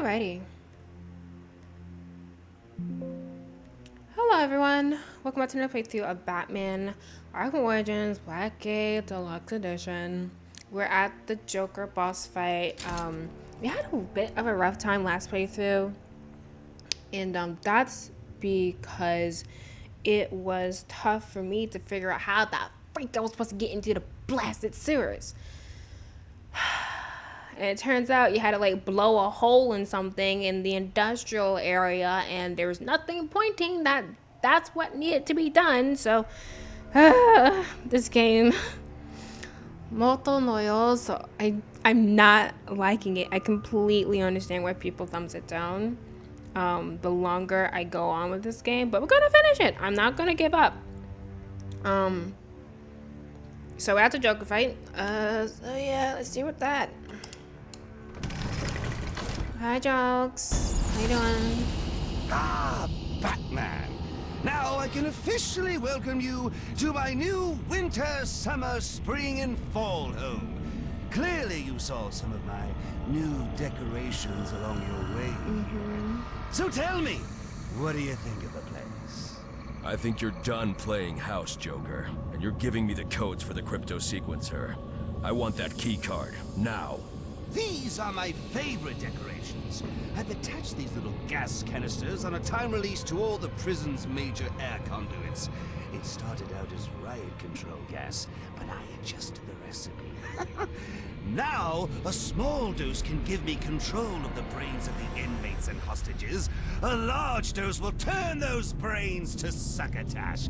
Alrighty. Hello everyone. Welcome back to another playthrough of Batman Arkham Origins Blackgate Deluxe Edition. We're at the Joker boss fight. We had a bit of a rough time last playthrough. And that's because it was tough for me to figure out how the freak I was supposed to get into the blasted sewers. And it turns out you had to like blow a hole in something in the industrial area, and there was nothing pointing that that's what needed to be done. So, this game, Molto Loyal. So I'm not liking it. I completely understand why people thumbs it down. The longer I go on with this game, but we're gonna finish it. I'm not gonna give up. So we're at the Joker fight. So yeah, let's deal with that. Hi, Jokes. How you doing? Ah, Batman. Now I can officially welcome you to my new winter, summer, spring, and fall home. Clearly you saw some of my new decorations along your way. So tell me, what do you think of the place? I think you're done playing house, Joker, and you're giving me the codes for the crypto sequencer. I want that key card, now. These are my favorite decorations. I've attached these little gas canisters on a time release to all the prison's major air conduits. It started out as riot control gas, but I adjusted the recipe. Now, a small dose can give me control of the brains of the inmates and hostages. A large dose will turn those brains to succotash.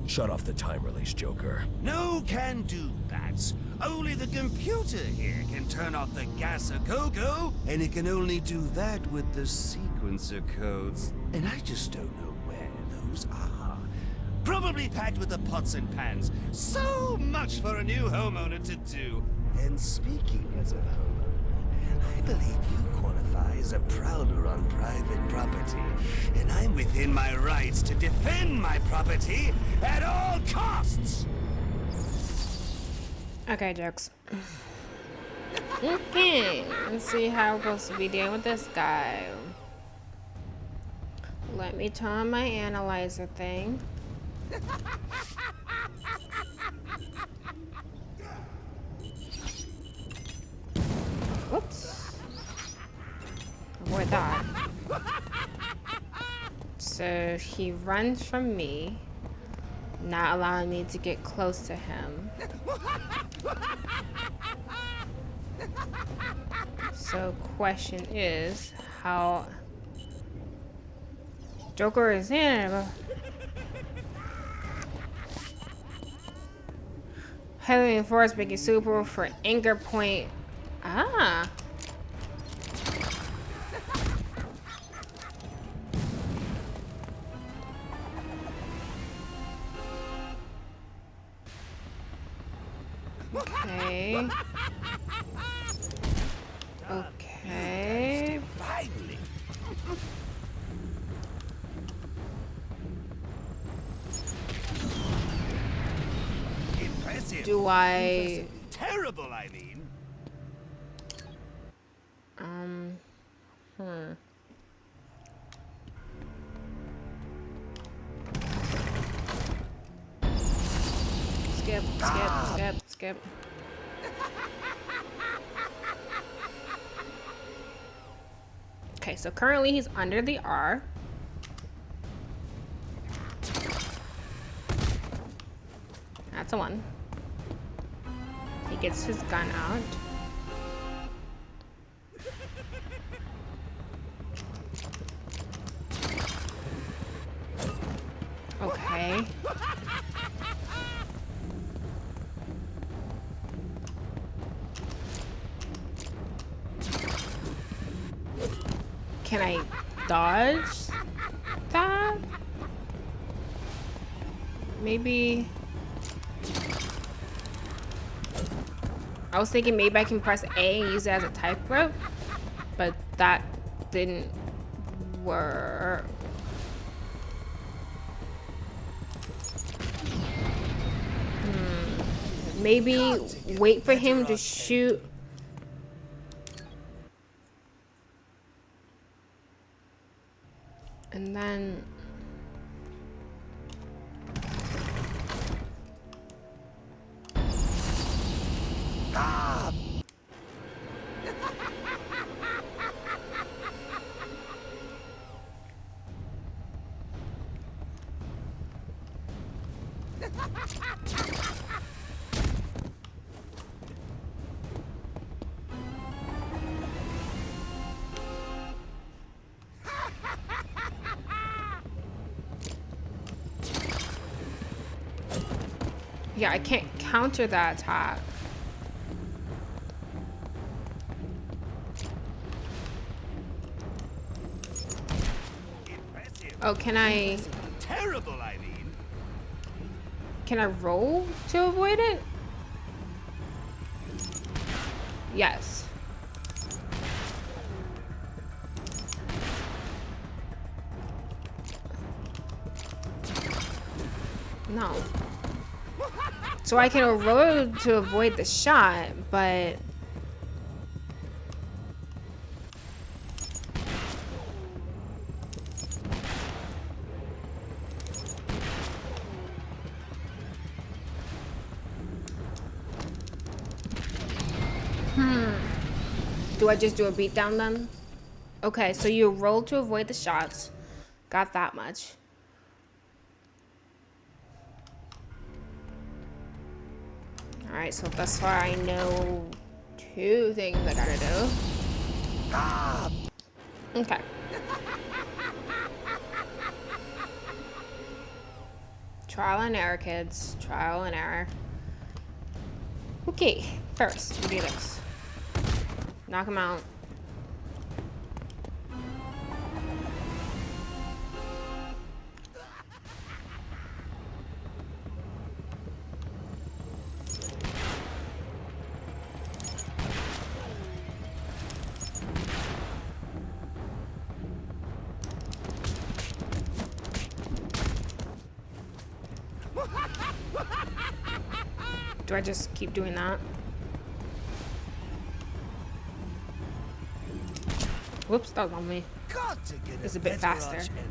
Shut off the time release, Joker. No can do, Bats. Only the computer here can turn off the gas a-go-go, and it can only do that with the sequencer codes. And I just don't know where those are. Probably packed with the pots and pans. So much for a new homeowner to do. And speaking as a homeowner, I believe you qualify as a prowler on private property. And I'm within my rights to defend my property at all costs! Okay, Jokes. Okay, let's see how we're supposed to be dealing with this guy. Let me turn on my analyzer thing. Whoops. Avoid that. So he runs from me, not allowing me to get close to him. So question is, how Joker is in. Heavily enforced, making super for anger point. Ah. Okay. Okay. Finally. Impressive. Do I Terrible, I mean. Skip. Okay, so currently he's under the R. That's a 1. He gets his gun out. Okay. Can I dodge that? Maybe. I was thinking maybe I can press A and use it as a type rope, but that didn't work. Maybe wait for him to shoot And then... Yeah, I can't counter that attack. Impressive. Oh, can I... Terrible, I mean. Can I roll to avoid it? Yes. No. So I can roll to avoid the shot, but... Do I just do a beatdown then? Okay, so you roll to avoid the shots. Got that much. Alright, so thus far I know 2 things I gotta do. Okay. Trial and error, kids. Trial and error. Okay, first, we do this. Knock him out. Do I just keep doing that? Whoops, that was on me. Got to get It's a bit better faster. arch enemy.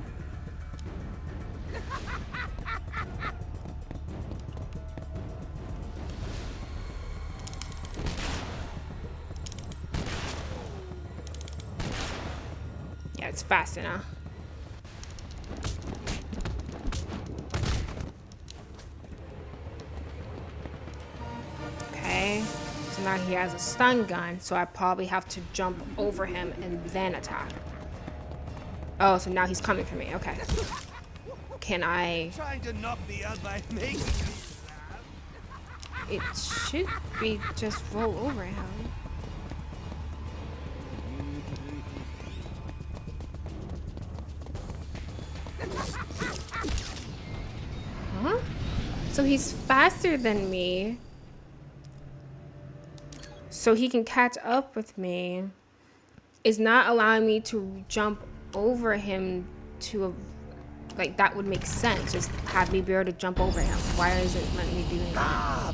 Yeah, it's faster now. Okay. So now he has a stun gun, so I probably have to jump over him and then attack. Oh, so now he's coming for me. Okay. Can I... Trying to knock me out by making me laugh. It should be just roll over him. Huh? So he's faster than me. So he can catch up with me. It's not allowing me to jump over him to a... Like, that would make sense. Just have me be able to jump over him. Why is it letting me do that?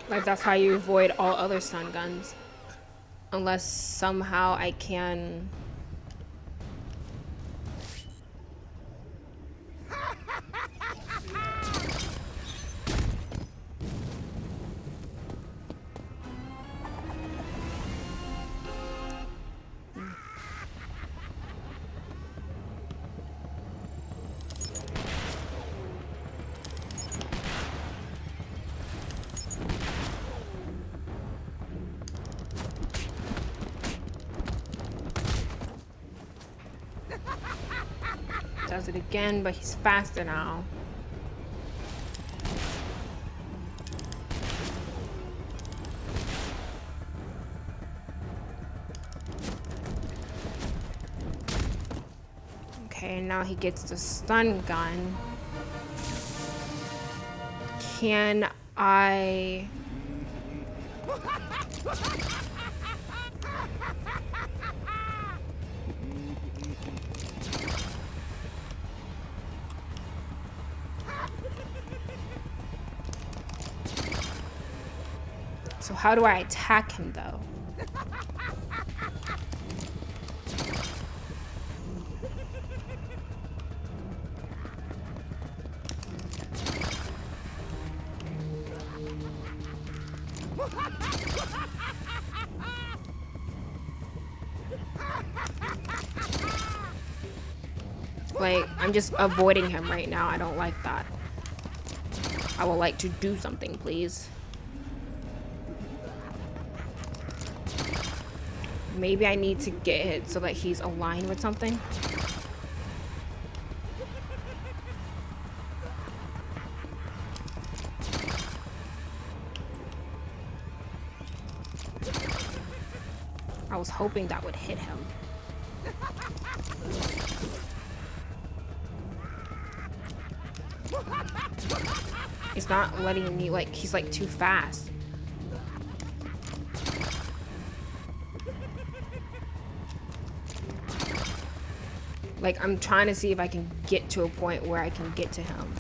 Like, that's how you avoid all other stun guns. Unless somehow I can... Does it again, but he's faster now. Okay, now he gets the stun gun. Can I... So how do I attack him though? Like, I'm just avoiding him right now. I don't like that. I would like to do something, please. Maybe I need to get it so that he's aligned with something. I was hoping that would hit him. It's not letting me, like, he's like too fast. Like, I'm trying to see if I can get to a point where I can get to him.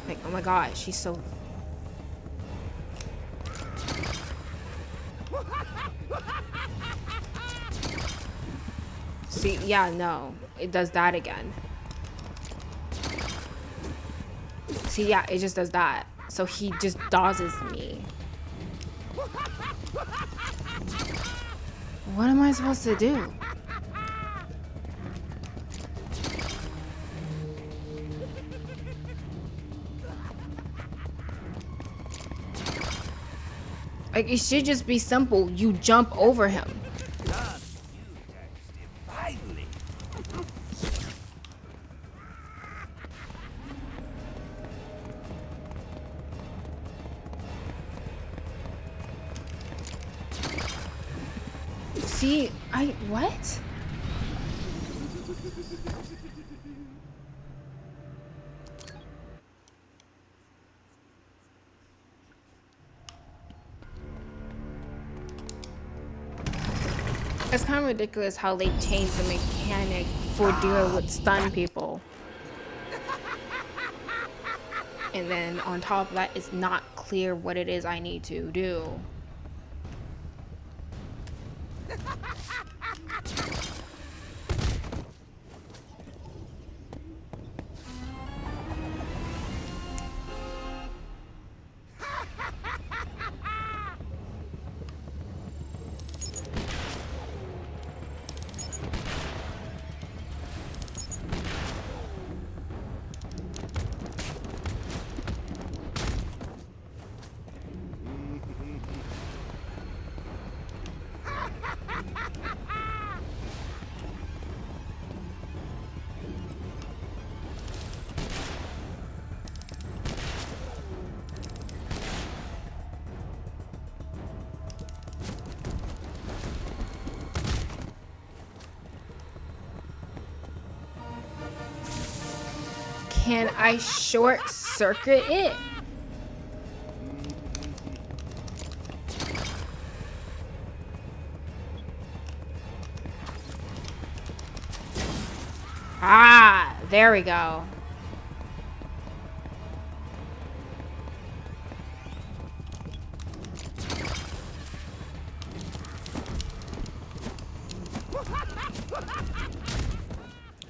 Like, oh my god, she's so... See, yeah, no. It does that again. See, yeah, it just does that. So he just dodges me. What am I supposed to do? Like, it should just be simple. You jump over him. See, what? It's kind of ridiculous how they changed the mechanic for dealing with stun people. And then on top of that, it's not clear what it is I need to do. Can I short circuit it? Ah, there we go.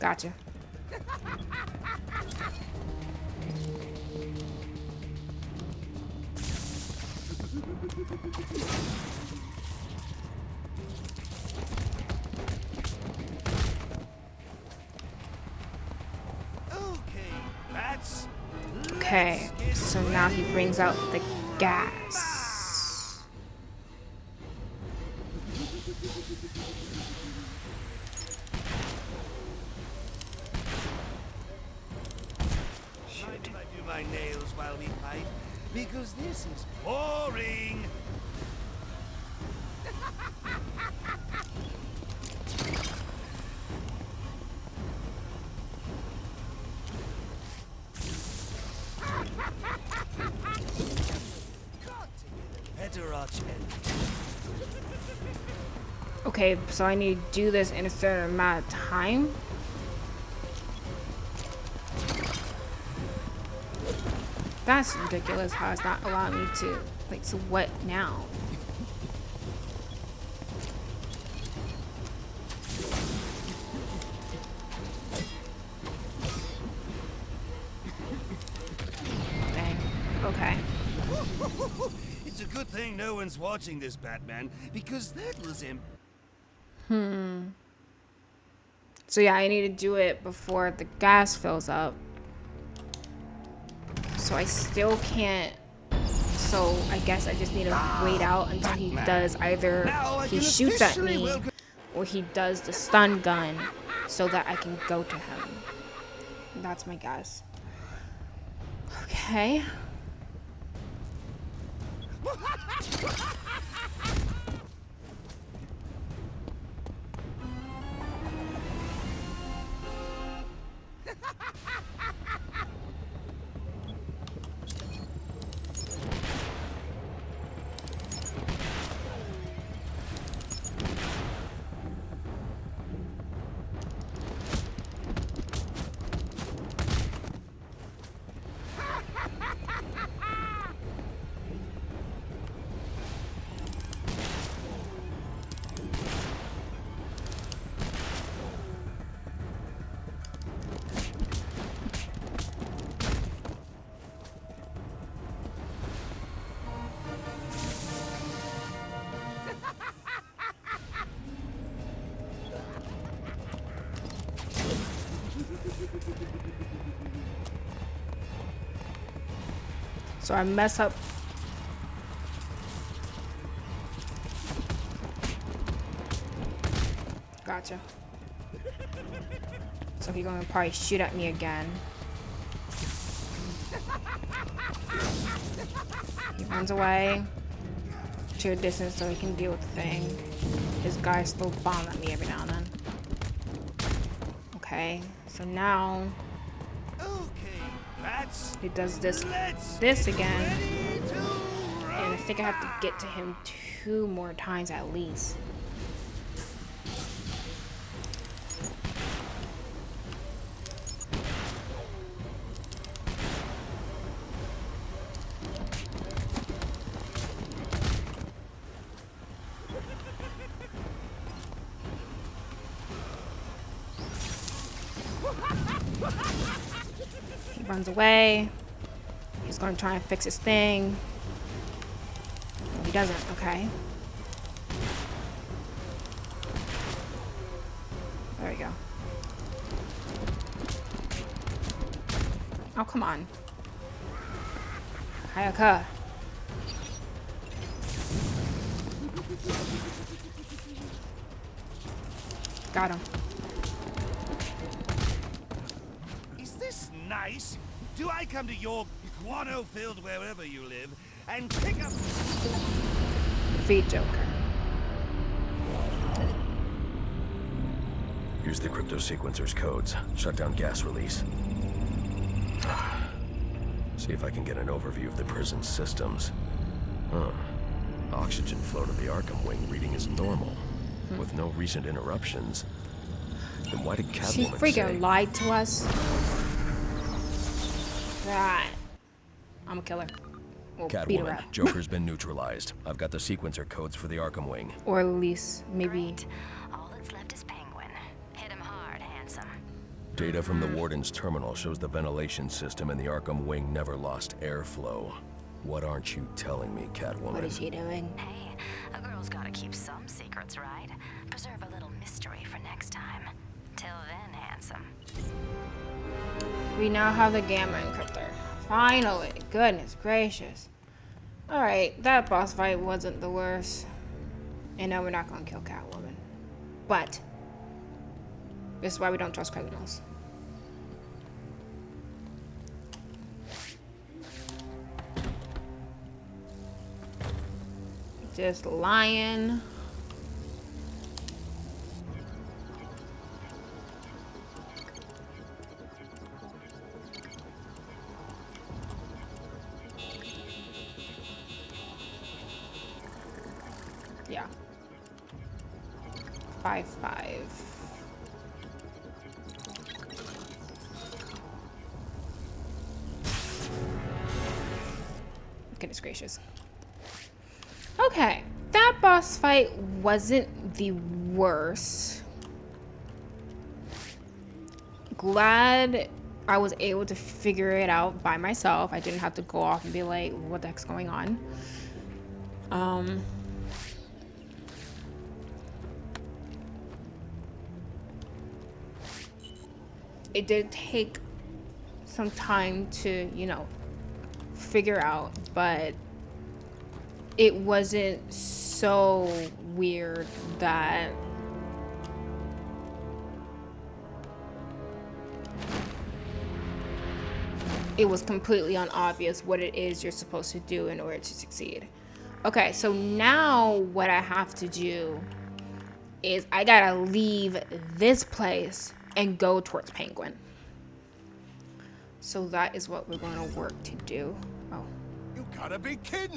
Gotcha. Okay, so now he brings out the gas. Mind if I do my nails while we fight? Because this is boring. Okay, so I need to do this in a certain amount of time. That's ridiculous how it's not allowing me to, like, so what now? Dang, okay. It's a good thing no one's watching this, Batman, because that was So yeah, I need to do it before the gas fills up. So I still can't. So I guess I just need to wait out until he does either he shoots at me or he does the stun gun so that I can go to him. That's my guess. Okay. So I mess up. Gotcha. So he's gonna probably shoot at me again. He runs away to a distance so he can deal with the thing. His guys still bomb at me every now and then. Okay, so now he does this again. And I think I have to get to him 2 more times at least. He runs away. He's going to try and fix his thing. He doesn't. Okay. There we go. Oh, come on. Hayaka. Got him. Is this nice? Do I come to your guano-filled wherever you live and pick up... Defeat Joker. Use the crypto sequencer's codes. Shut down gas release. See if I can get an overview of the prison's systems. Huh. Oxygen flow to the Arkham wing reading is normal, with no recent interruptions. Then why did Catwoman She freaking say... lied to us. Right. I'm a killer. We'll beat her up. Catwoman, Joker's been neutralized. I've got the sequencer codes for the Arkham wing. Or at least maybe. Great. All that's left is Penguin. Hit him hard, handsome. Data from the Warden's terminal shows the ventilation system in the Arkham wing never lost airflow. What aren't you telling me, Catwoman? What is she doing? Hey, a girl's gotta keep some secrets, right? Preserve a little mystery for next time. Till then, handsome. We now have the gamma encryptor. Finally. Goodness gracious. Alright, that boss fight wasn't the worst. And now we're not gonna kill Catwoman. But this is why we don't trust criminals. Just lying. Yeah. 5-5. Goodness gracious. Okay, that boss fight wasn't the worst. Glad I was able to figure it out by myself. I didn't have to go off and be like, what the heck's going on? it did take some time to, you know, figure out, but it wasn't so weird that it was completely unobvious what it is you're supposed to do in order to succeed. Okay, so now what I have to do is I gotta leave this place and go towards Penguin. So that is what we're gonna work to do. Oh. You gotta be kidding!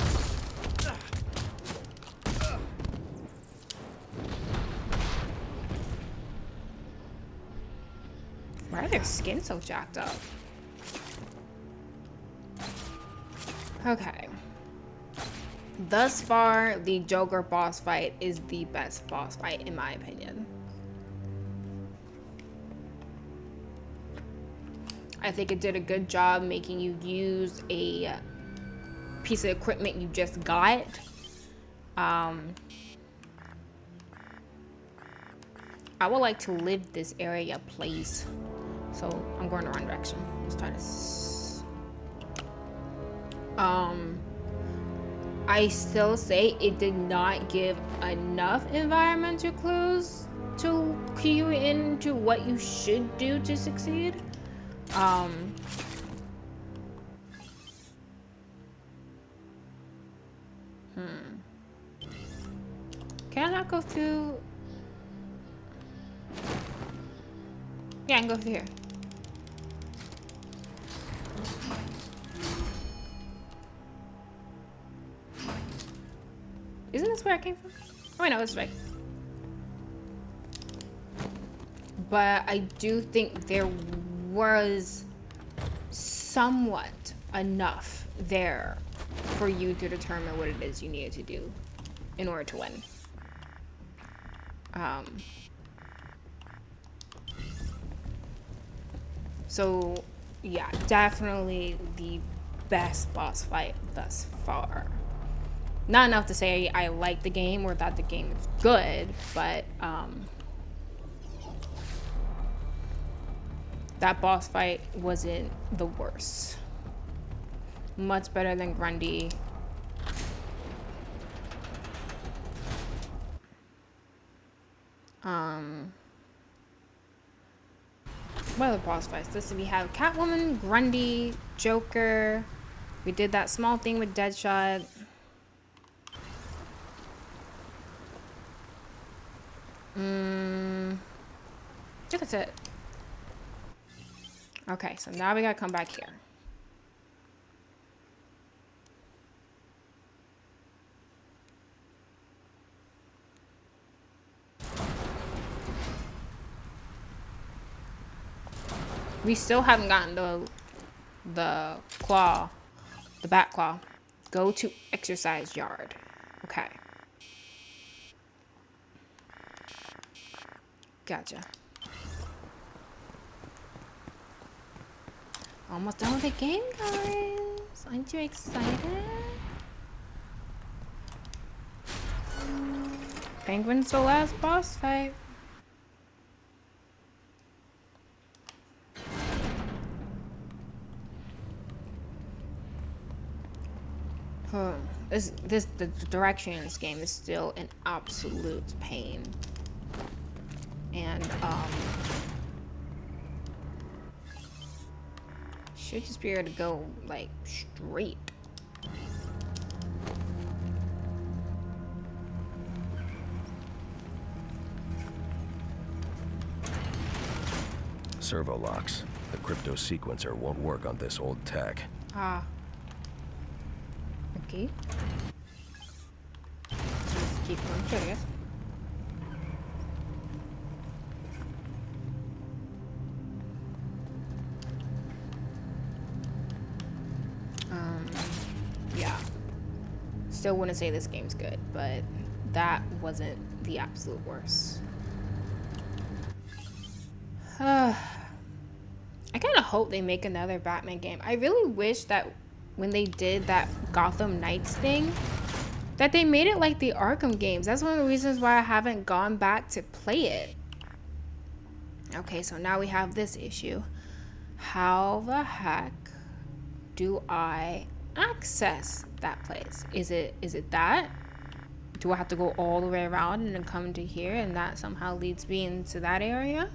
Why are their skin so jacked up? Okay. Thus far, the Joker boss fight is the best boss fight in my opinion. I think it did a good job making you use a piece of equipment you just got. I would like to live this area, please. So I'm going the wrong direction. Let's try this. I still say it did not give enough environmental clues to key you into what you should do to succeed. Can I not go through? Yeah, I can go through here. Isn't this where I came from? Oh, wait, no, it's right. But I do think there was somewhat enough there for you to determine what it is you needed to do in order to win. So yeah, definitely the best boss fight thus far. Not enough to say I like the game or that the game is good, but that boss fight wasn't the worst. Much better than Grundy. What other boss fights? Let's see, we have Catwoman, Grundy, Joker. We did that small thing with Deadshot. I think that's it. Okay, so now we gotta come back here. We still haven't gotten the claw, the bat claw. Go to exercise yard. Okay. Gotcha. Almost done with the game, guys. Aren't you excited? Penguin's the last boss fight. The direction in this game is still an absolute pain. And should just be able to go like straight. Servo locks. The crypto sequencer won't work on this old tech. Ah. Okay. Let's keep going through, I guess. Yeah. Still wouldn't say this game's good, but that wasn't the absolute worst. I kind of hope they make another Batman game. I really wish that when they did that Gotham Knights thing, that they made it like the Arkham games. That's one of the reasons why I haven't gone back to play it. Okay, so now we have this issue. How the heck do I access that place? Is it that? Do I have to go all the way around and then come to here and that somehow leads me into that area?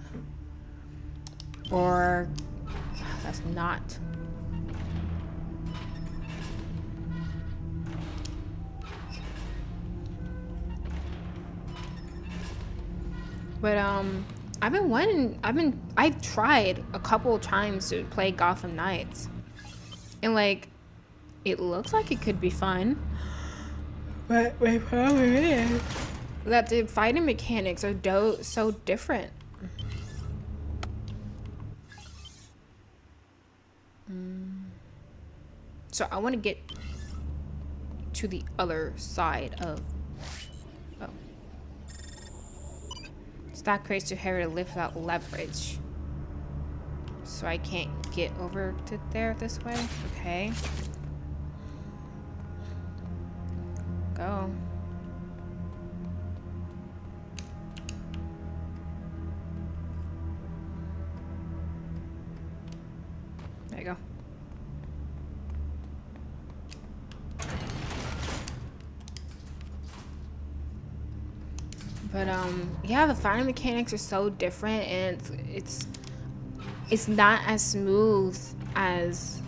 Or that's not. But I've tried a couple of times to play Gotham Knights. And like it looks like it could be fun. But my problem is that the fighting mechanics are so different. So I want to get to the other side of. Oh. Stack crates too heavy to lift without leverage. So I can't get over to there this way? Okay. Go. There you go. But yeah, the fighting mechanics are so different, and it's not as smooth as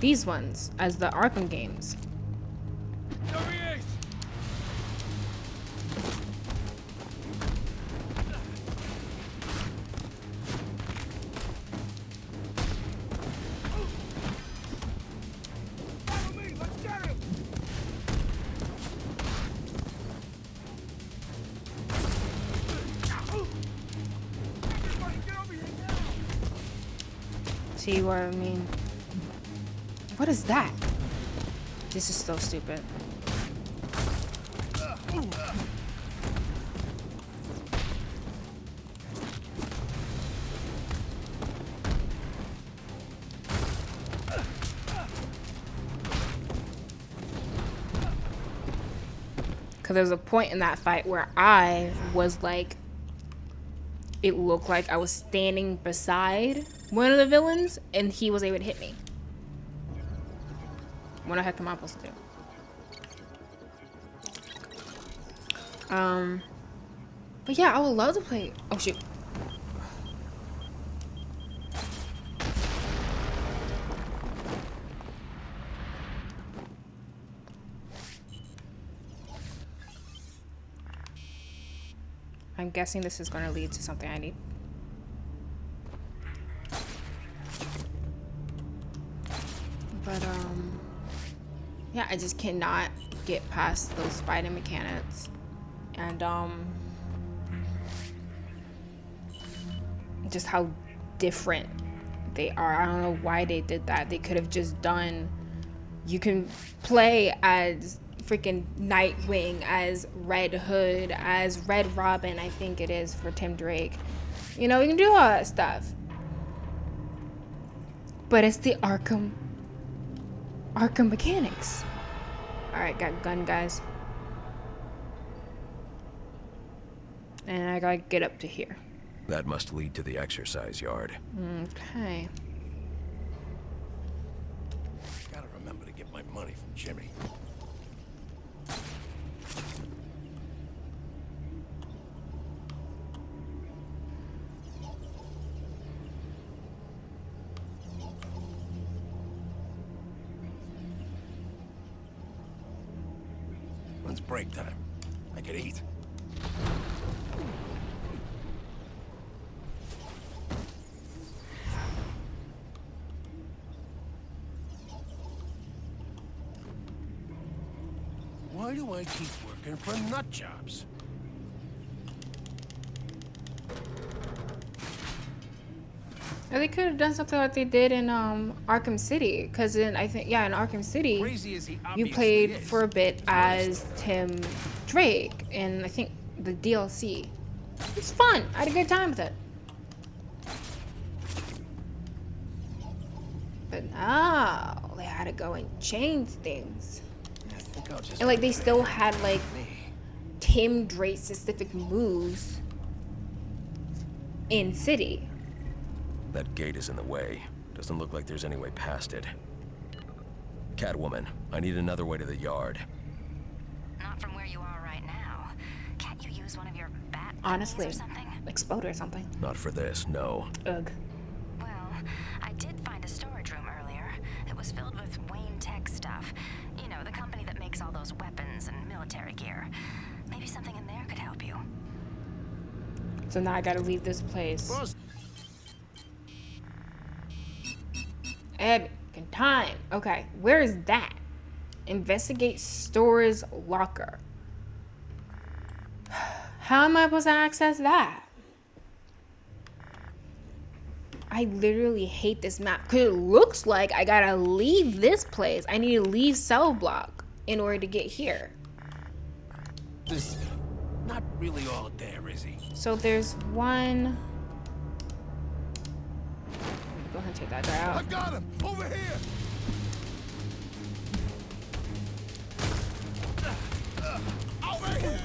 these ones, as the Arkham games. See what I mean? What is that? This is so stupid. Because there's a point in that fight where I was like, it looked like I was standing beside one of the villains and he was able to hit me. What the heck am I supposed to do? But yeah, I would love to play. Oh shoot. I'm guessing this is going to lead to something I need. But yeah, I just cannot get past those fighting mechanics. And just how different they are. I don't know why they did that. They could have just done, you can play as freaking Nightwing, as Red Hood, as Red Robin, I think it is for Tim Drake. You know, you can do all that stuff. But it's the Arkham mechanics. Alright, got gun, guys. And I gotta get up to here. That must lead to the exercise yard. Okay. Gotta remember to get my money from Jimmy. When's break time? I could eat. Why do I keep working for nut jobs? Or they could have done something like they did in Arkham City, because in Arkham City, Crazy as he you obviously played is, for a bit it's honest, as though. Tim Drake, and I think the DLC. It's fun. I had a good time with it. But now they had to go and change things, I think I'll just and like they leave it still at had like me. Tim Drake specific moves in city. That gate is in the way. Doesn't look like there's any way past it. Catwoman, I need another way to the yard. Not from where you are right now. Can't you use one of your bat Honestly, or something? explode or something. Not for this, no. Ugh. Well, I did find a storage room earlier. It was filled with Wayne Tech stuff. You know, the company that makes all those weapons and military gear. Maybe something in there could help you. So now I gotta leave this place. Boss, Ebb time. Okay, where is that? Investigate store's locker. How am I supposed to access that? I literally hate this map because it looks like I gotta leave this place. I need to leave cell block in order to get here. is not really all there, is he? So there's one. Go ahead and take that guy I out. got him! Over here! Over here!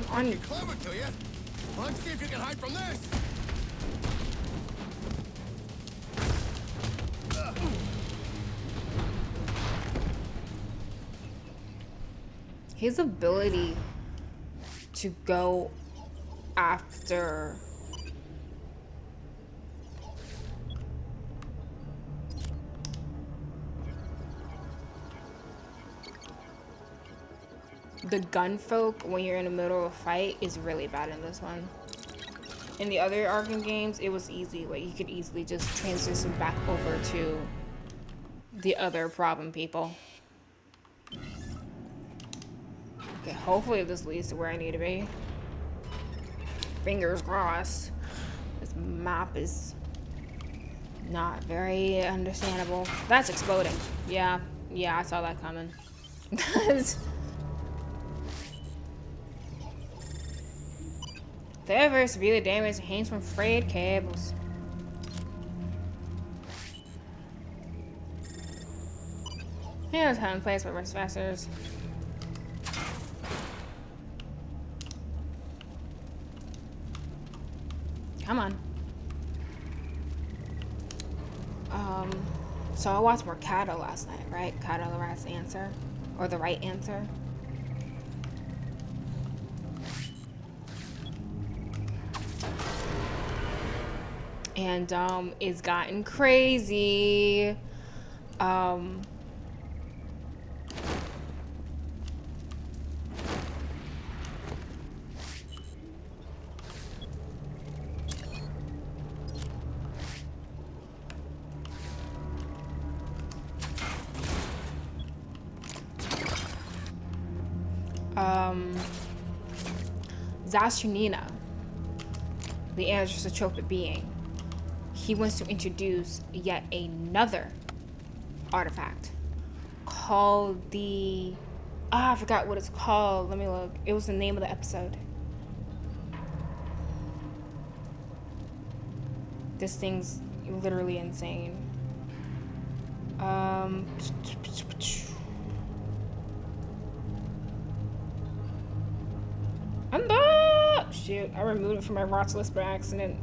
Come on. Clever to you. Let's see if you can hide from this. His ability to go after the gun folk when you're in the middle of a fight is really bad in this one. In the other Arkham games, it was easy. Like, you could easily just transition back over to the other problem people. Okay, hopefully this leads to where I need to be. Fingers crossed. This map is not very understandable. That's exploding. Yeah, I saw that coming. They're very severely damaged and hangs from frayed cables. Here's how in place with rest fasteners. Come on. So I watched Mercado last night, right? Mercado, the right answer, or the right answer. And it's gotten crazy. Zastunina, the anisotropic being, he wants to introduce yet another artifact called the... I forgot what it's called. Let me look. It was the name of the episode. This thing's literally insane. Shoot, I removed it from my watch list by accident.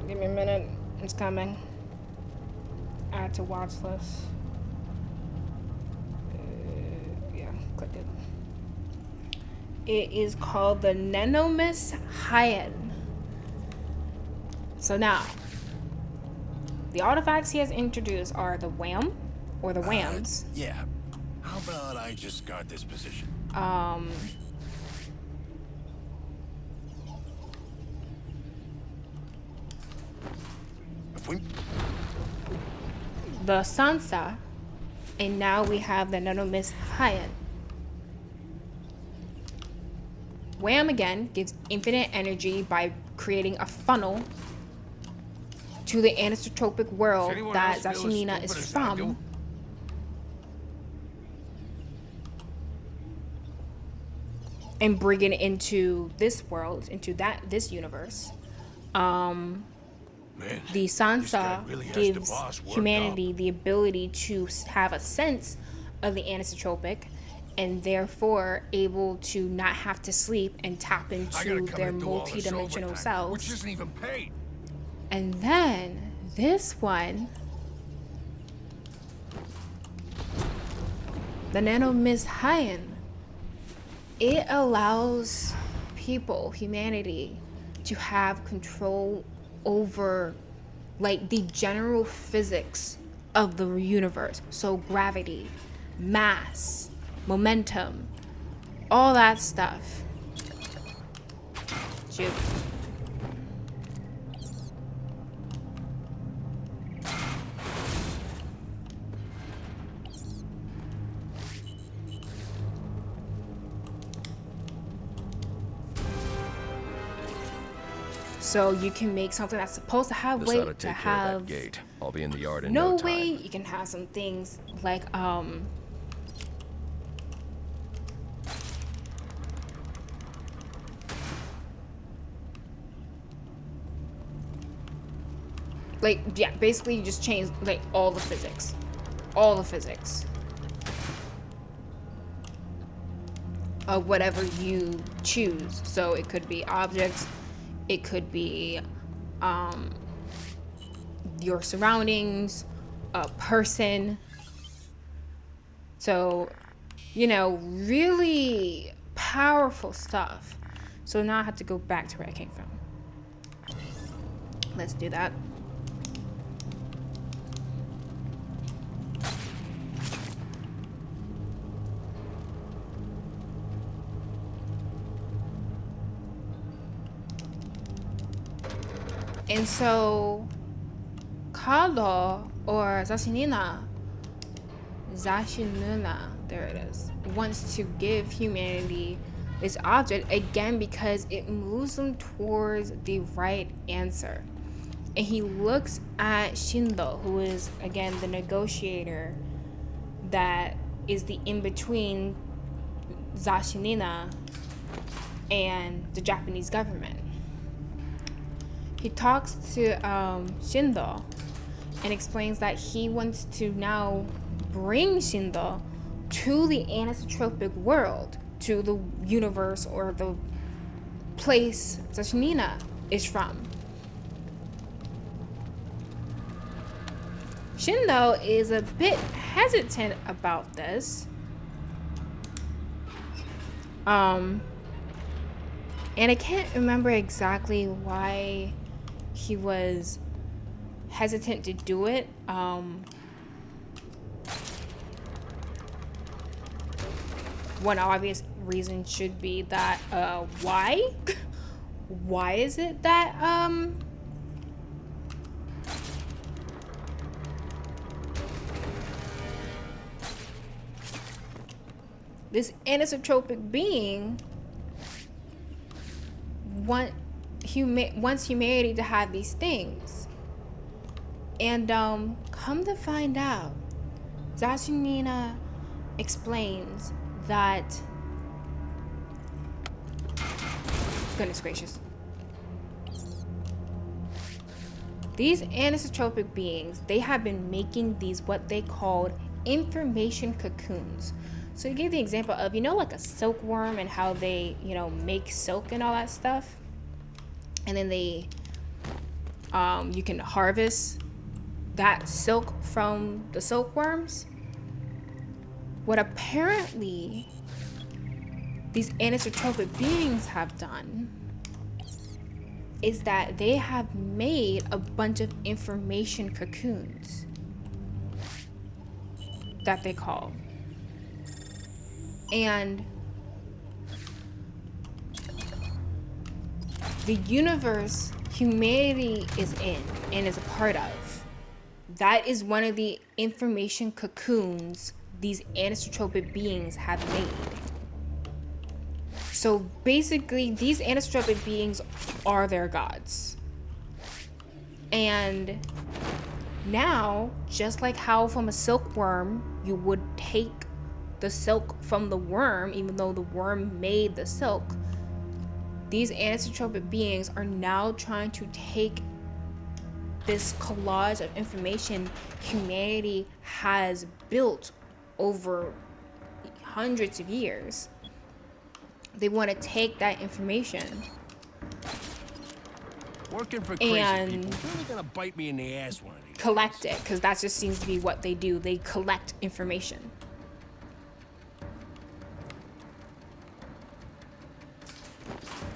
Give me a minute. It's coming. Add to watch list. Yeah, clicked it. It is called the Nenomis Hyen. So now, the artifacts he has introduced are the Wham, or the Whams. Yeah. How about I just guard this position? If we... The Sansa, and now we have the Nenomis Hyen. Wham again gives infinite energy by creating a funnel to the anisotropic world that Zastunina is from. And bring it into this world, into this universe. Man, The Sansa really has gives the boss worked humanity the ability to have a sense of the anisotropic and therefore able to not have to sleep and tap I gotta into come their and do all this multi-dimensional overtime, which selves. isn't even paid. And then this one, the Nano Miss Hyan, it allows people, humanity, to have control over like the general physics of the universe. So gravity, mass, momentum, all that stuff. Shoot. So you can make something that's supposed to have This ought to weight to take care of have that gate. I'll be in the yard in no no time. weight. You can have some things like yeah, basically you just change like all the physics of whatever you choose. So it could be objects, it could be your surroundings, a person. So, you know, really powerful stuff. So now I have to go back to where I came from. Let's do that. And so Kalo or Zashinina, there it is, wants to give humanity this object again because it moves them towards the right answer. And he looks at Shindo, who is again the negotiator that is the in-between Zashinina and the Japanese government. He talks to Shindo and explains that he wants to now bring Shindo to the anisotropic world, to the universe or the place Zashinina is from. Shindo is a bit hesitant about this. And I can't remember exactly why he was hesitant to do it. One obvious reason should be that why? Why is it that this anisotropic being wants humanity to have these things? And come to find out, Zashinina explains that, goodness gracious, these anisotropic beings, they have been making these what they called information cocoons. So you gave the example of, you know, like a silkworm and how they, you know, make silk and all that stuff, and then they you can harvest that silk from the silkworms. What apparently these anisotropic beings have done is that they have made a bunch of information cocoons that they call. And the universe humanity is in and is a part of, that is one of the information cocoons these anisotropic beings have made. So basically, these anisotropic beings are their gods. And now, just like how from a silkworm, you would take the silk from the worm, even though the worm made the silk, these anisotropic beings are now trying to take this collage of information humanity has built over hundreds of years. They want to take that information Working for crazy and people really gonna bite me in the ass one of these collect it, because that just seems to be what they do. They collect information.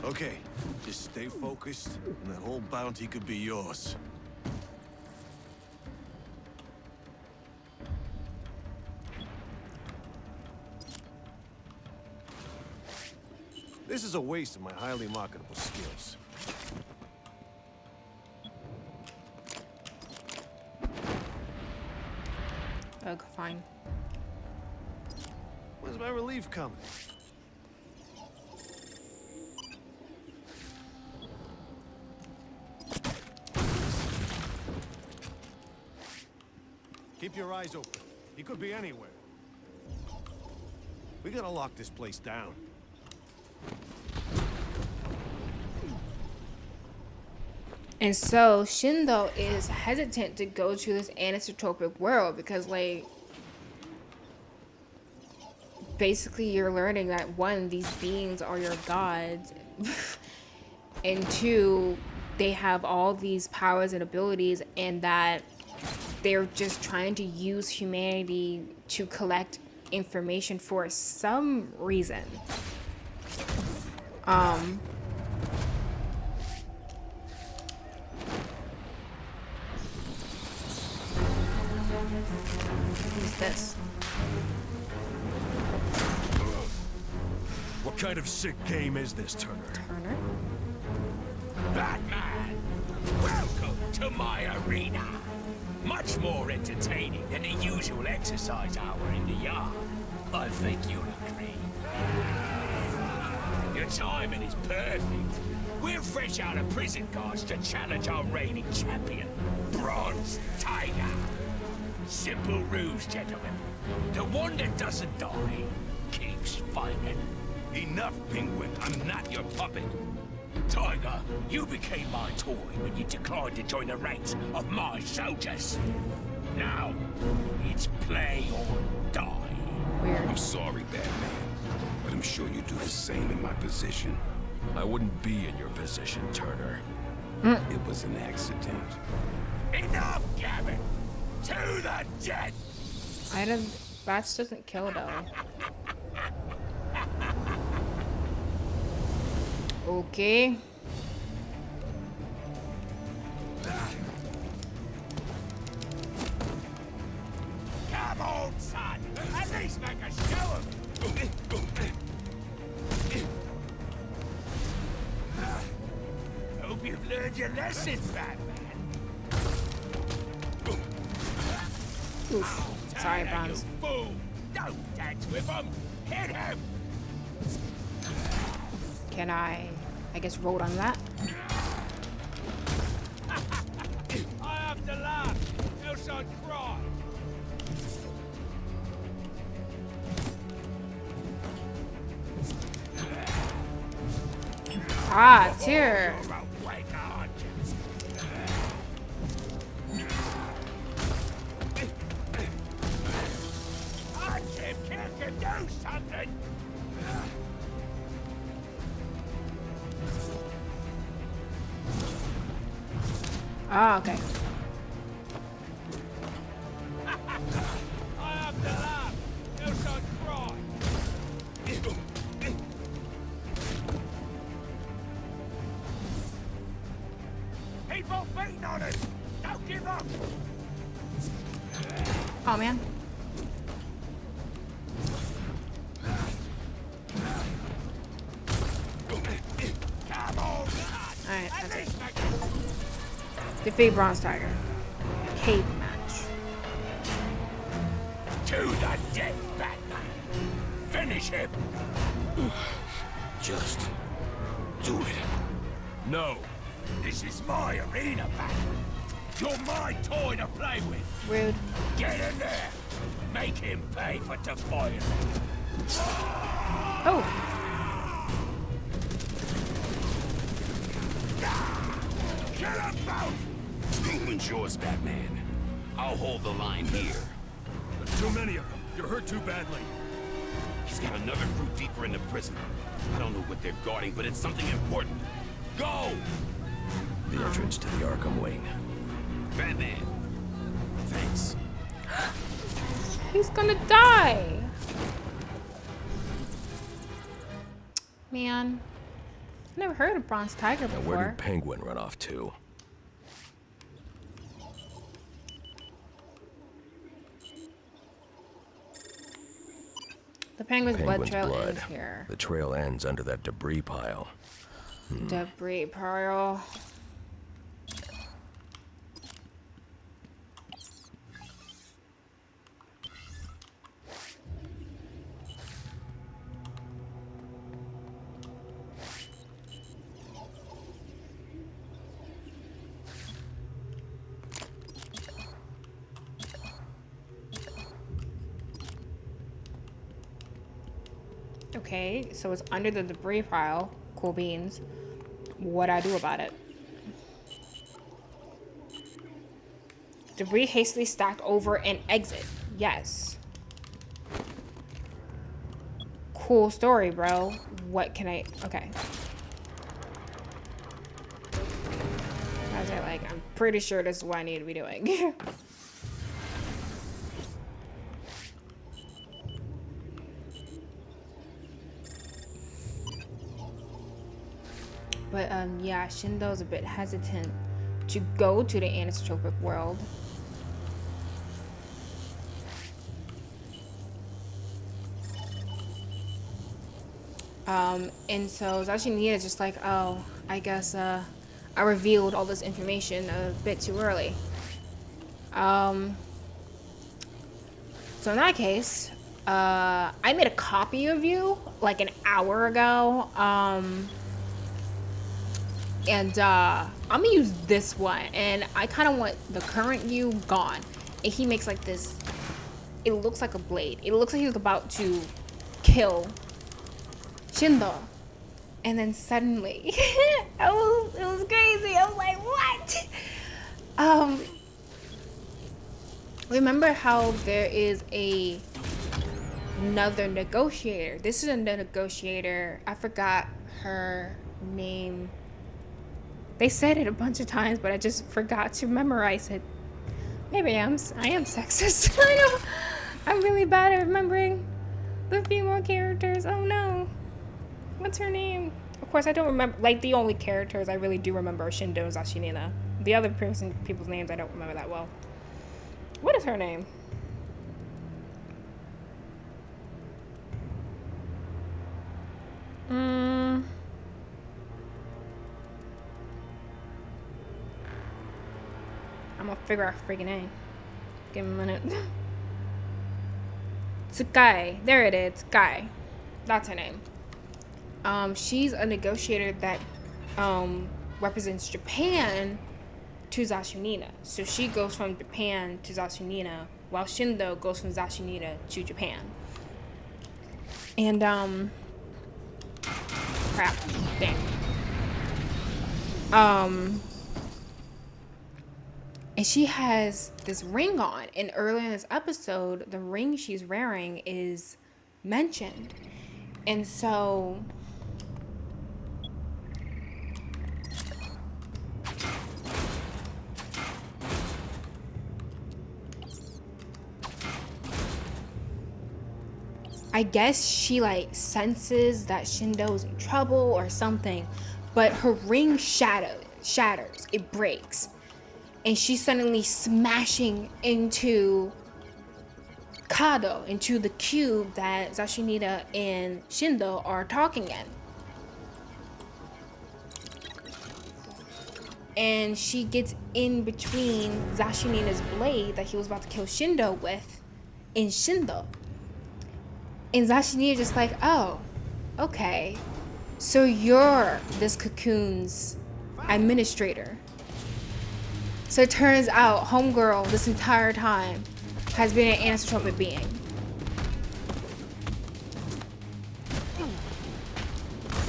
Okay, just stay focused, and that whole bounty could be yours. This is a waste of my highly marketable skills. Ugh, fine. When's my relief coming? Keep your eyes open. He could be anywhere. We gotta lock this place down. And so Shindo is hesitant to go to this anisotropic world because, like, basically you're learning that, one, these beings are your gods, and two, they have all these powers and abilities, and that they're just trying to use humanity to collect information for some reason. Who's this? What kind of sick game is this, Turner? Turner? Batman, welcome to my arena. Much more entertaining than the usual exercise hour in the yard. I think you'll agree. Your timing is perfect. We're fresh out of prison guards to challenge our reigning champion, Bronze Tiger. Simple rules, gentlemen. The one that doesn't die keeps fighting. Enough, Penguin. I'm not your puppet. Tiger, you became my toy when you declined to join the ranks of my soldiers. Now, it's play or die. Weird. I'm sorry, Batman, but I'm sure you do the same in my position. I wouldn't be in your position, Turner. It was an accident. Enough, Gavin! To the dead! I don't. Bats doesn't kill though. Okay. Come on, son! At least make a show of it! Hope you've learned your lesson, Batman. Oof. Sorry, Bronze. You fool! Don't dance with him! Hit him! Can I guess, roll on that? I have to laugh, else I'd cry. Ah, tear. You're a wanker, aren't you? Punch him, kick him, do something! Ah, okay. I have to laugh, else I'd cry. Keep on beating on it! Don't give up! Oh man. Come on, Alright, at that's it. least make Defeat Bronze Tiger. Cave match. to the death, Batman! Finish him! Just do it. No. This is my arena, Batman. You're my toy to play with. Rude. Get in there. Make him pay for defying me. Oh. Kill them both! England's yours, Batman. I'll hold the line here. There's too many of them. You're hurt too badly. He's got another crew deeper in the prison. I don't know what they're guarding, but it's something important. Go! The entrance to the Arkham wing. Batman. Thanks. He's gonna die. Man, I never heard of Bronze Tiger Now, before. where did Penguin run off to? The Penguin's blood Penguin's trail blood. ends here. The trail ends under that debris pile. Debris pile. Okay, so it's under the debris pile. Cool beans. What I do about it? Debris hastily stacked over an exit. Yes. Cool story, bro. What can I... Okay. I was like, I'm pretty sure this is what I need to be doing. But yeah, Shindo's a bit hesitant to go to the anisotropic world. And so Zashinita is just like, oh, I guess I revealed all this information a bit too early. So in that case, I made a copy of you like an hour ago. And I'm gonna use this one, and I kind of want the current you gone. And he makes like this, it looks like a blade. It looks like he was about to kill Shindo. And then suddenly, it was crazy. I was like, what? Remember how there is another negotiator? This is another negotiator. I forgot her name. They said it a bunch of times, but I just forgot to memorize it. Maybe I am sexist. I know. I'm really bad at remembering the female characters. Oh no. What's her name? Of course, I don't remember. Like, the only characters I really do remember are Shindo and Zashinina. The other people's names I don't remember that well. What is her name? I'm gonna figure out her freaking name. Give me a minute. Tsukai. There it is. Tsukai. That's her name. She's a negotiator that represents Japan to Zashinina. So she goes from Japan to Zashinina, while Shindo goes from Zashinina to Japan. And crap. Dang. And she has this ring on, and earlier in this episode, the ring she's wearing is mentioned. And so I guess she like senses that Shindo's in trouble or something, but her ring shatters, it breaks. And she's suddenly smashing into Kado, into the cube that Zashinita and Shindo are talking in. And she gets in between Zashinita's blade that he was about to kill Shindo with and Shindo. And Zashinita just like, oh, okay. So you're this cocoon's administrator. So it turns out homegirl this entire time has been an anisotropic being.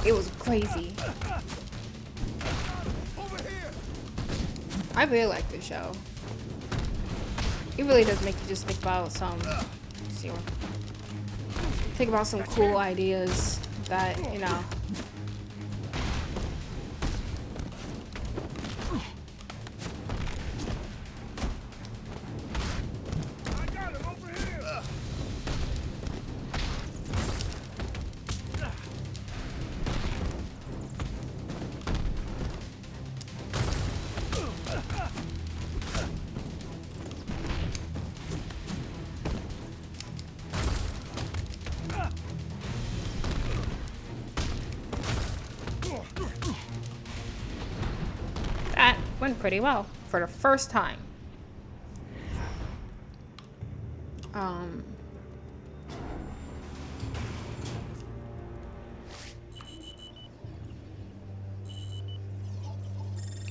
It was crazy. I really like this show. It really does make you just think about some... think about some cool ideas that, you know. That went pretty well for the first time.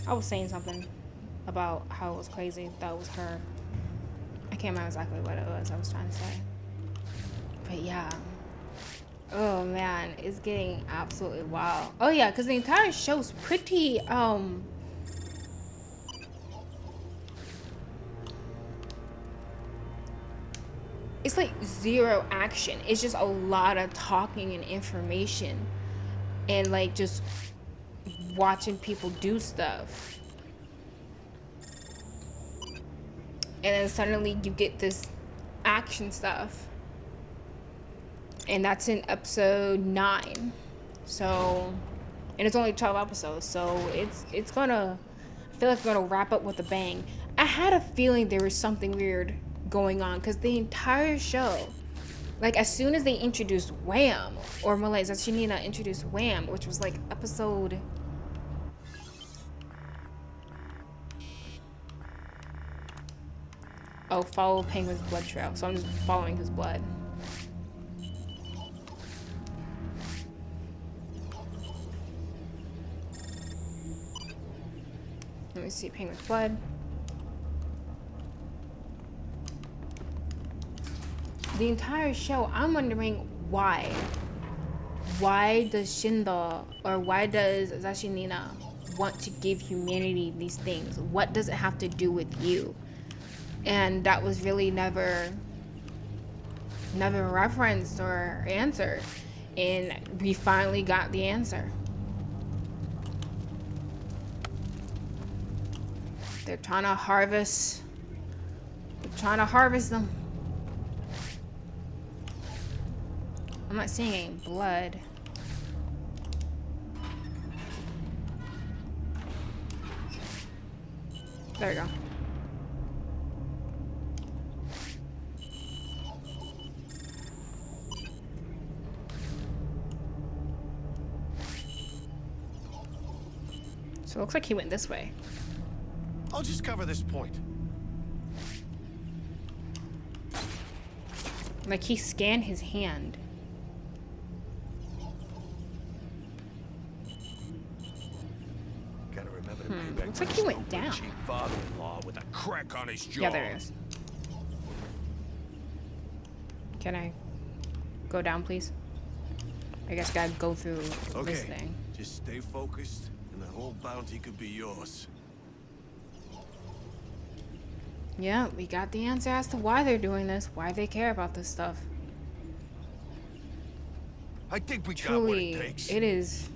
I was saying something about how it was crazy. That was her. I can't remember exactly what it was I was trying to say. But yeah. Oh man, it's getting absolutely wild. Oh yeah, because the entire show's pretty it's like zero action. It's just a lot of talking and information and like just watching people do stuff. And then suddenly you get this action stuff. And that's in episode 9. So, and it's only 12 episodes. So it's gonna, I feel like it's gonna wrap up with a bang. I had a feeling there was something weird going on because the entire show, like as soon as they introduced Wham, or more like Zashinina introduced Wham, which was like episode, oh, follow Penguin's blood trail. So I'm just following his blood. Let me see Penguin's blood. The entire show, I'm wondering why. Why does Shindo, or why does Zashinina want to give humanity these things? What does it have to do with you? And that was really never referenced or answered. And we finally got the answer. They're trying to harvest them. I'm not seeing any blood. There we go. So it looks like he went this way. I'll just cover this point. Like he scanned his hand. Gotta remember to pay back Looks my like he went stupid down. cheap father-in-law with a crack on his jaw. Yeah, there it is. Can I go down, please? I guess gotta go through this thing. Just stay focused, and the whole bounty could be yours. Yeah, we got the answer as to why they're doing this, why they care about this stuff. I think we got what Truly, it takes. it is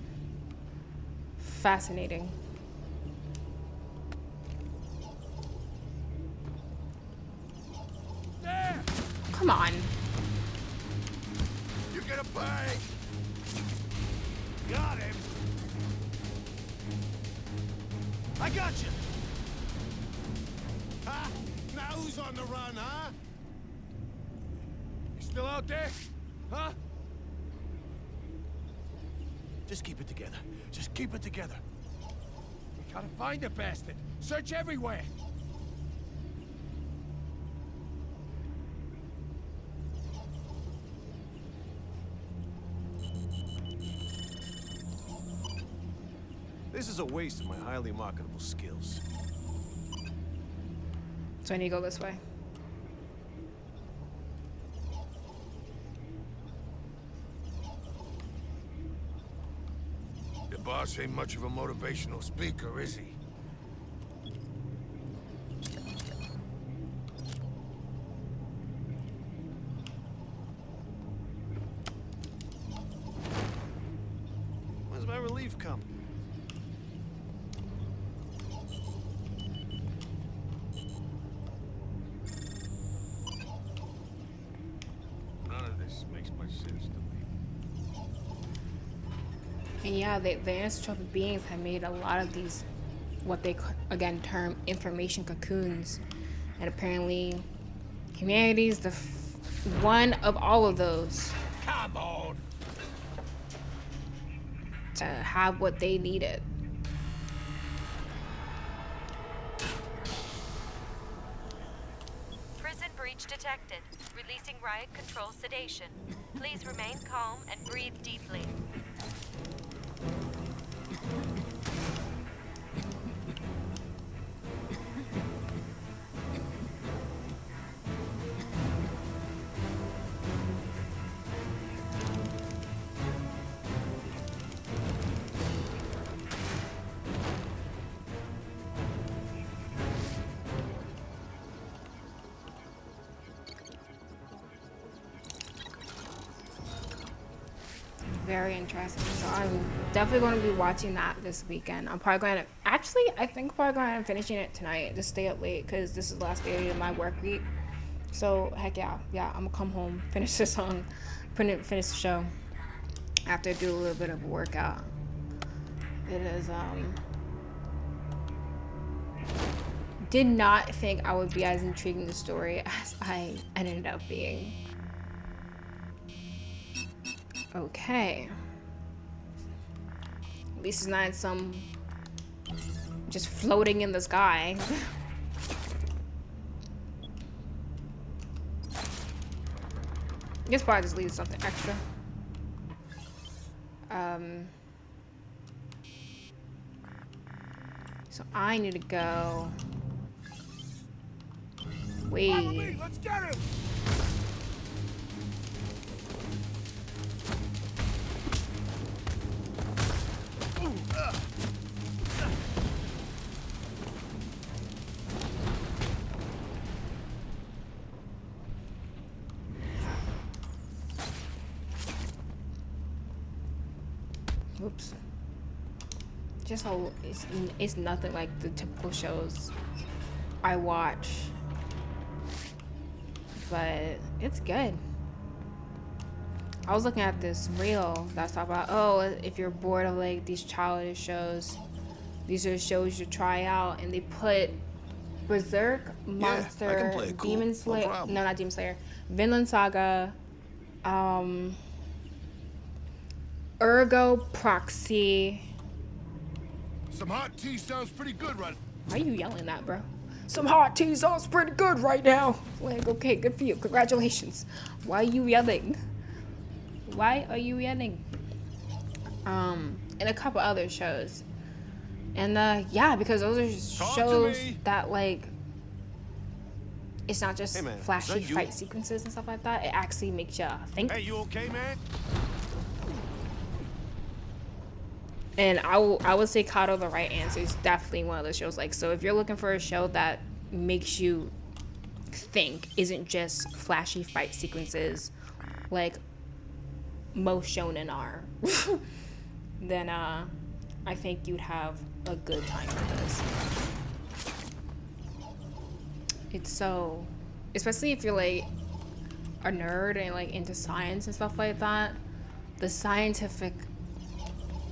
fascinating. There! Come on. You're gonna pay! Got him! I got you! Ha! Now who's on the run, huh? You still out there? Huh? Just keep it together. Just keep it together. We gotta find the bastard. Search everywhere. This is a waste of my highly marketable skills. So I need to go this way. The boss ain't much of a motivational speaker, is he? relief come. None of this makes much sense to me. And yeah, the anisotropic beings have made a lot of these, what they again term information cocoons, and apparently humanity is the one of all of those Come on! to have what they needed. Prison breach detected. Releasing riot control sedation. Please remain calm and breathe deeply. Very interesting. So I'm definitely going to be watching that this weekend. I'm probably going to, actually, I think I'm probably going to end up finishing it tonight. Just stay up late because this is the last day of my work week. So heck yeah, I'm gonna come home, finish this song, finish the show after I do a little bit of a workout. It is did not think I would be as intrigued in the story as I ended up being. Okay. At least it's not some just floating in the sky. Guess probably just leave something extra. So I need to go. Wait. Let's get it! Whoops. Just how it's nothing like the typical shows I watch, but it's good. I was looking at this reel that's talking about, oh, if you're bored of like these childish shows, these are shows you try out, and they put Berserk, Monster, I can play it cool. Demon Slayer, No problem. no, not Demon Slayer, Vinland Saga, Ergo Proxy. Some hot tea sounds pretty good, right? Why are you yelling that, bro? Some hot tea sounds pretty good right now. Like, okay, good for you. Congratulations. Why are you yelling? Why are you yelling? And a couple other shows. And yeah, because those are Talk shows to me. that like it's not just Hey, man, is flashy that you? fight sequences and stuff like that. It actually makes you think. Hey, you okay, man? And I would say Kato the Right Answer is definitely one of those shows. Like, so if you're looking for a show that makes you think, isn't just flashy fight sequences like most shonen are, then I think you'd have a good time with this. It's so, especially if you're like a nerd and like into science and stuff like that, the scientific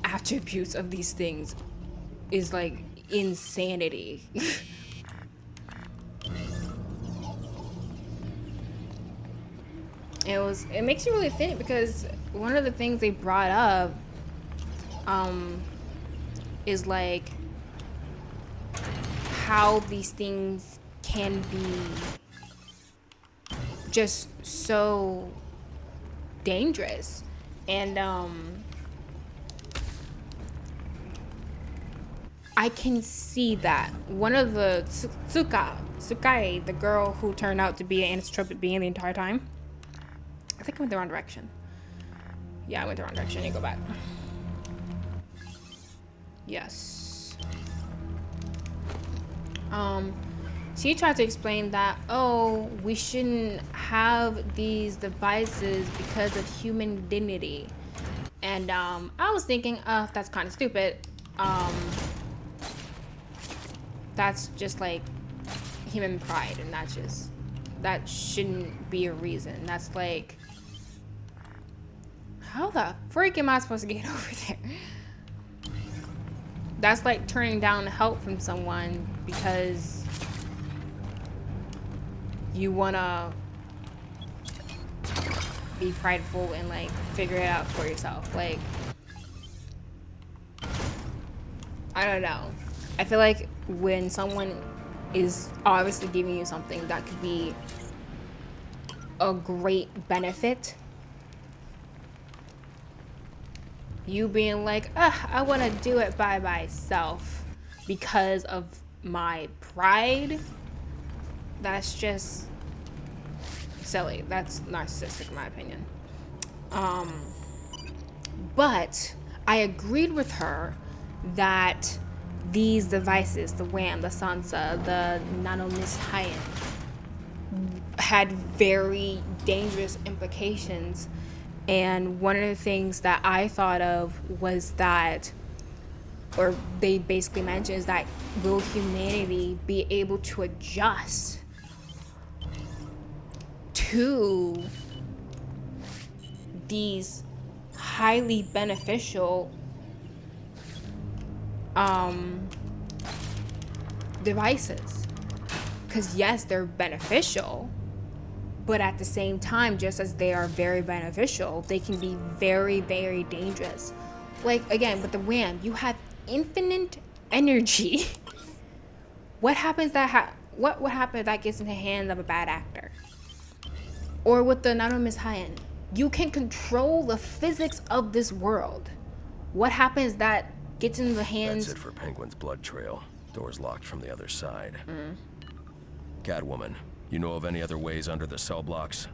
attributes of these things is like insanity. It makes you really think, because one of the things they brought up is like how these things can be just so dangerous. And I can see that. One of the Tsukai, the girl who turned out to be an anisotropic being the entire time. I think I went the wrong direction. Yeah, I went the wrong direction. You go back. Yes. She tried to explain that, oh, we shouldn't have these devices because of human dignity. And I was thinking, that's kind of stupid. That's just like human pride, and that shouldn't be a reason. That's like, how the freak am I supposed to get over there? That's like turning down help from someone because you wanna be prideful and like figure it out for yourself. Like, I don't know. I feel like when someone is obviously giving you something that could be a great benefit, you being like, I want to do it by myself because of my pride, that's just silly. That's narcissistic in my opinion. But I agreed with her that these devices, the WAM, the Sansa, the nanomystian, had very dangerous implications. And one of the things that I thought of was that, or they basically mentioned, is that will humanity be able to adjust to these highly beneficial devices? Because yes, they're beneficial, but at the same time, just as they are very beneficial, they can be very, very dangerous. Like, again, with the WAM, you have infinite energy. What happens what would happen if that gets in the hands of a bad actor? Or with the nanomystian, you can control the physics of this world. What happens that gets in the hands... That's it for Penguin's blood trail. Door's locked from the other side. Catwoman, you know of any other ways under the cell blocks?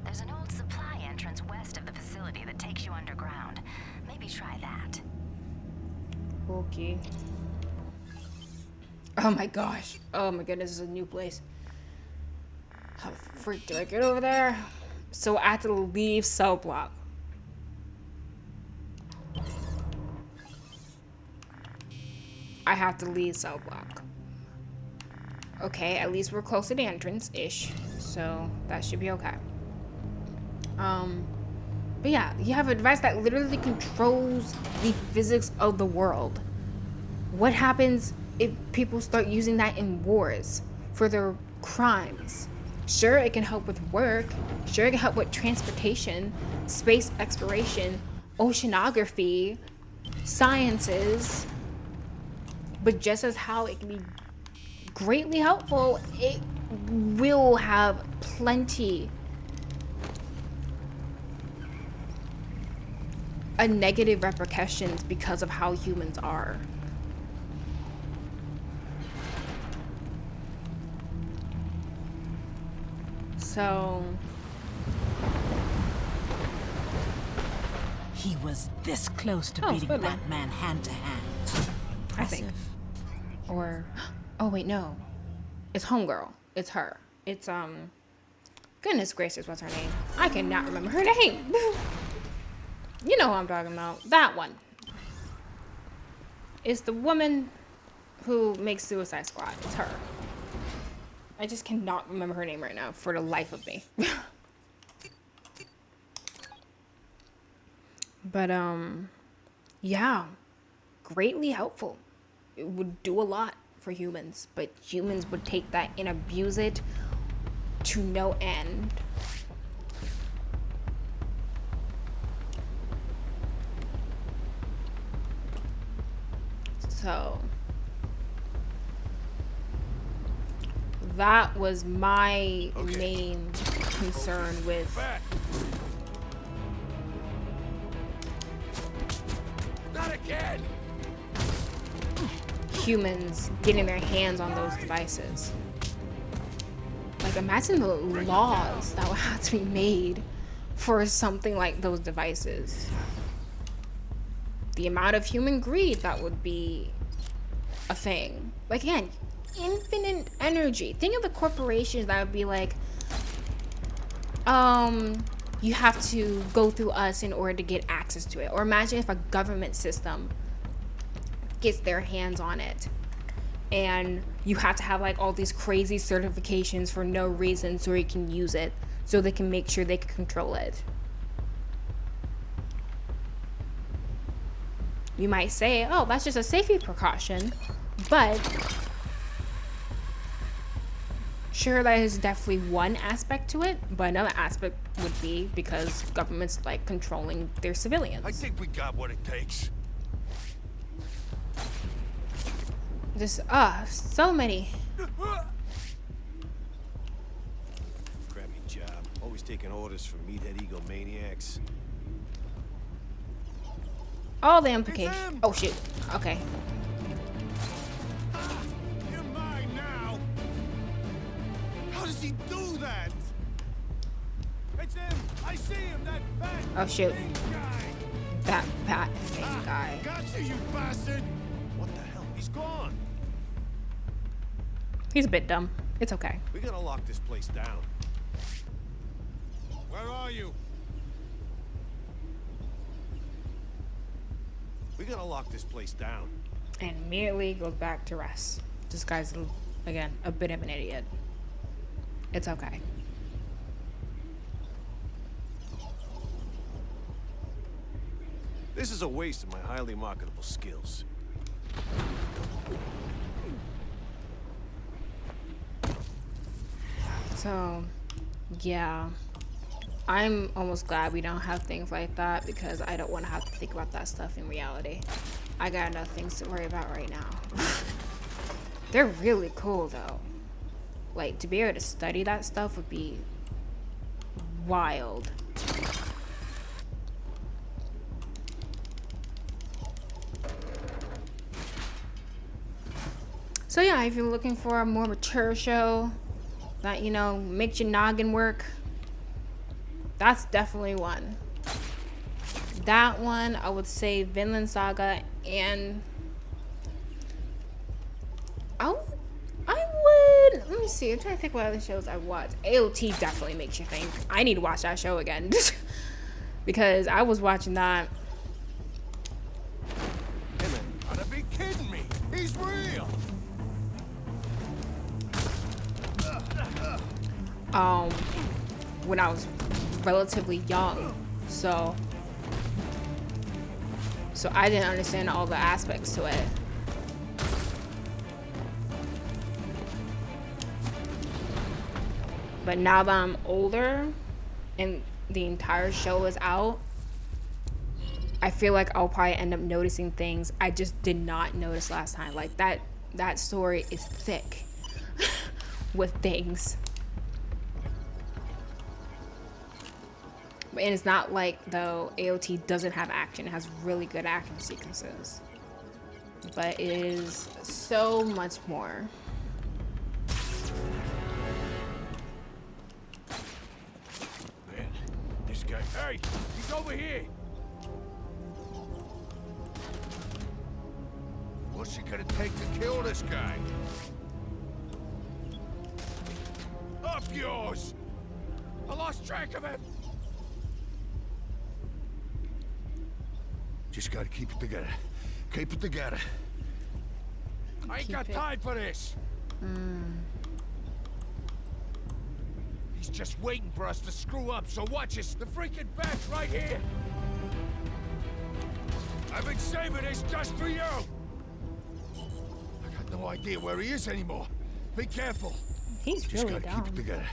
There's an old supply entrance west of the facility that takes you underground. Maybe try that. Okay. Oh my gosh. Oh my goodness, this is a new place. How the freak do I get over there? So I have to leave cell block. I have to leave cell block. Okay, at least we're close to the entrance-ish, so that should be okay. But yeah, you have a device that literally controls the physics of the world. What happens if people start using that in wars for their crimes? Sure, it can help with work. Sure, it can help with transportation, space exploration, oceanography, sciences. But just as how it can be greatly helpful, it will have plenty of negative repercussions because of how humans are. So He was this close to beating Batman hand to hand. I think. Or, oh wait, no. It's Homegirl. It's her. It's, goodness gracious, what's her name? I cannot remember her name. You know who I'm talking about. That one. It's the woman who makes Suicide Squad. It's her. I just cannot remember her name right now for the life of me. But, yeah. Greatly helpful. It would do a lot for humans, but humans would take that and abuse it to no end. So that was my main concern with Not again. humans getting their hands on those devices. Like, imagine the laws that would have to be made for something like those devices. The amount of human greed that would be a thing. Like, again, infinite energy. Think of the corporations that would be like, you have to go through us in order to get access to it. Or imagine if a government system gets their hands on it and you have to have like all these crazy certifications for no reason so you can use it, so they can make sure they can control it. You might say, oh, that's just a safety precaution, but sure, that is definitely one aspect to it, but another aspect would be because government's like controlling their civilians. I think we got what it takes. Just so many. Crappy job. Always taking orders from meathead egomaniacs. All the implications. Oh shoot. Okay. You're mine now. How does he do that? It's him. I see him. That bad. Oh shoot. Guy. That bat guy. Gotcha, you bastard. What the hell? He's gone. He's a bit dumb. It's okay. We gotta lock this place down. Where are you? We gotta lock this place down. And immediately goes back to rest. This guy's, again, a bit of an idiot. It's okay. This is a waste of my highly marketable skills. So, yeah. I'm almost glad we don't have things like that because I don't want to have to think about that stuff in reality. I got enough things to worry about right now. They're really cool though. Like, to be able to study that stuff would be wild. So yeah, if you're looking for a more mature show that, you know, makes your noggin work, that's definitely one. That one, I would say Vinland Saga, and I would, let me see, I'm trying to think what other shows I watched. AOT definitely makes you think. I need to watch that show again because I was watching that. Hey man, gotta be kidding me. He's real. When I was relatively young, so I didn't understand all the aspects to it. But now that I'm older and the entire show is out, I feel like I'll probably end up noticing things I just did not notice last time. Like that story is thick with things. And it's not like, though, AOT doesn't have action. It has really good action sequences. But it is so much more. Man, this guy. Hey, he's over here. What's it gonna take to kill this guy? Up yours! I lost track of it. Just gotta keep it together. Keep it together. I ain't got time for this. He's just waiting for us to screw up, so watch us. The freaking bat's right here. I've been saving this just for you. I got no idea where he is anymore. Be careful. He's Just really gotta dumb. keep it together.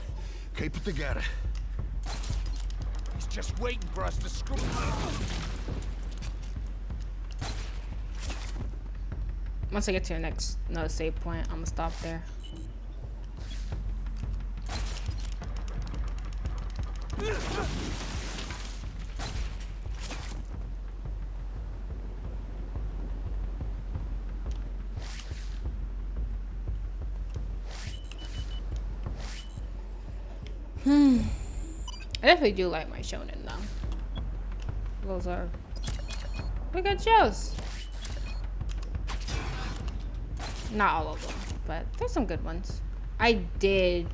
Keep it together. He's just waiting for us to screw up. Once I get to another save point, I'm gonna stop there. I definitely do like my shonen though. Those are good shows. Not all of them, but there's some good ones. I did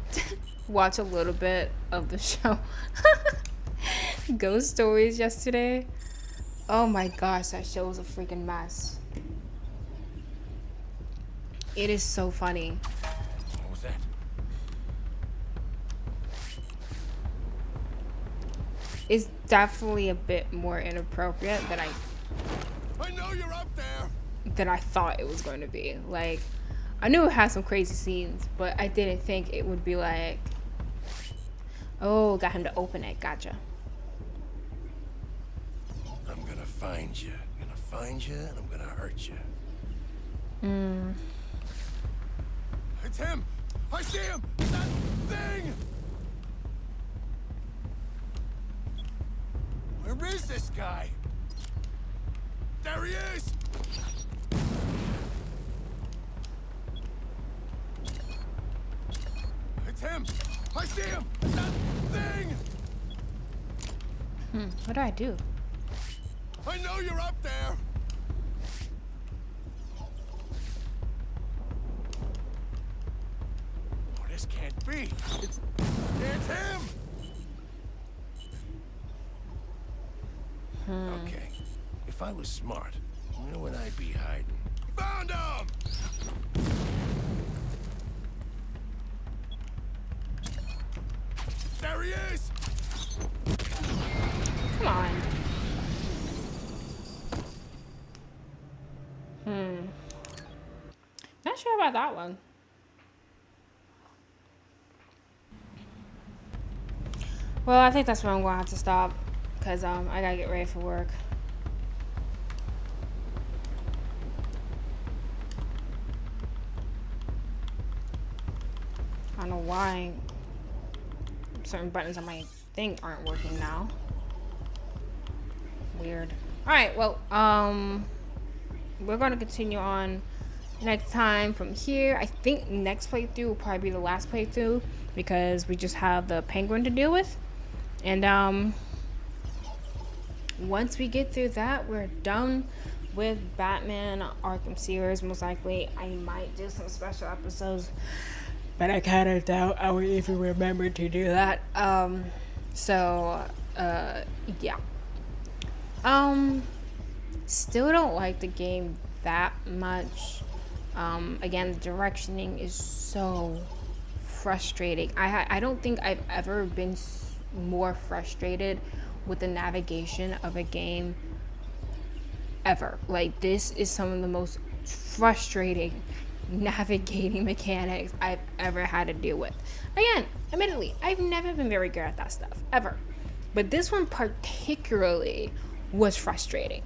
watch a little bit of the show. Ghost Stories yesterday. Oh my gosh, that show was a freaking mess. It is so funny. What was that? It's definitely a bit more inappropriate than I know you're up there. I thought it was going to be. Like, I knew it had some crazy scenes, but I didn't think it would be like, oh, got him to open it. Gotcha. I'm gonna find you. I'm gonna find you, and I'm gonna hurt you. It's him! I see him! That thing! Where is this guy? There he is! It's him! I see him! That thing! What do I do? I know you're up there! Oh, this can't be. It's him! Okay. If I was smart, where would I be hiding? Found him! There he is! Come on. Not sure about that one. Well, I think that's where I'm going to have to stop. Because I got to get ready for work. I don't know why certain buttons on my thing aren't working now. Weird. Alright, well, we're going to continue on next time from here. I think next playthrough will probably be the last playthrough because we just have the penguin to deal with. And once we get through that, we're done with Batman Arkham series. Most likely I might do some special episodes, but I kind of doubt I would even remember to do that. Yeah. Still don't like the game that much. Again, the directioning is so frustrating. I don't think I've ever been more frustrated with the navigation of a game ever. Like, this is some of the most frustrating navigating mechanics I've ever had to deal with. Again, admittedly, I've never been very good at that stuff, ever. But this one particularly was frustrating.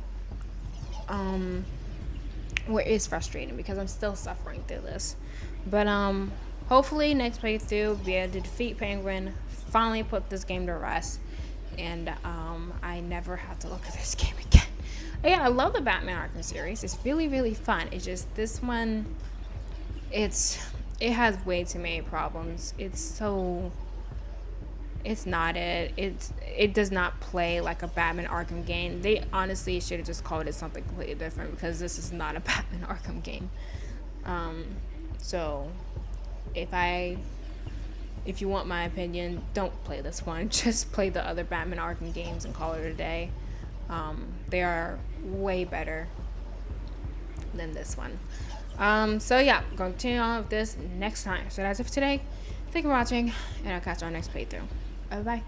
Or is frustrating because I'm still suffering through this. But hopefully next playthrough be able to defeat Penguin, finally put this game to rest, and I never have to look at this game again. Yeah, I love the Batman Arkham series. It's really, really fun. It's just this one, it has way too many problems. It's not it does not play like a Batman Arkham game. They honestly should have just called it something completely different because this is not a Batman Arkham game. So if you want my opinion, don't play this one. Just play the other Batman Arkham games and call it a day. They are way better than this one. So yeah, going to continue on with this next time. So that's it for today. Thank you for watching, and I'll catch you on next playthrough. Bye bye.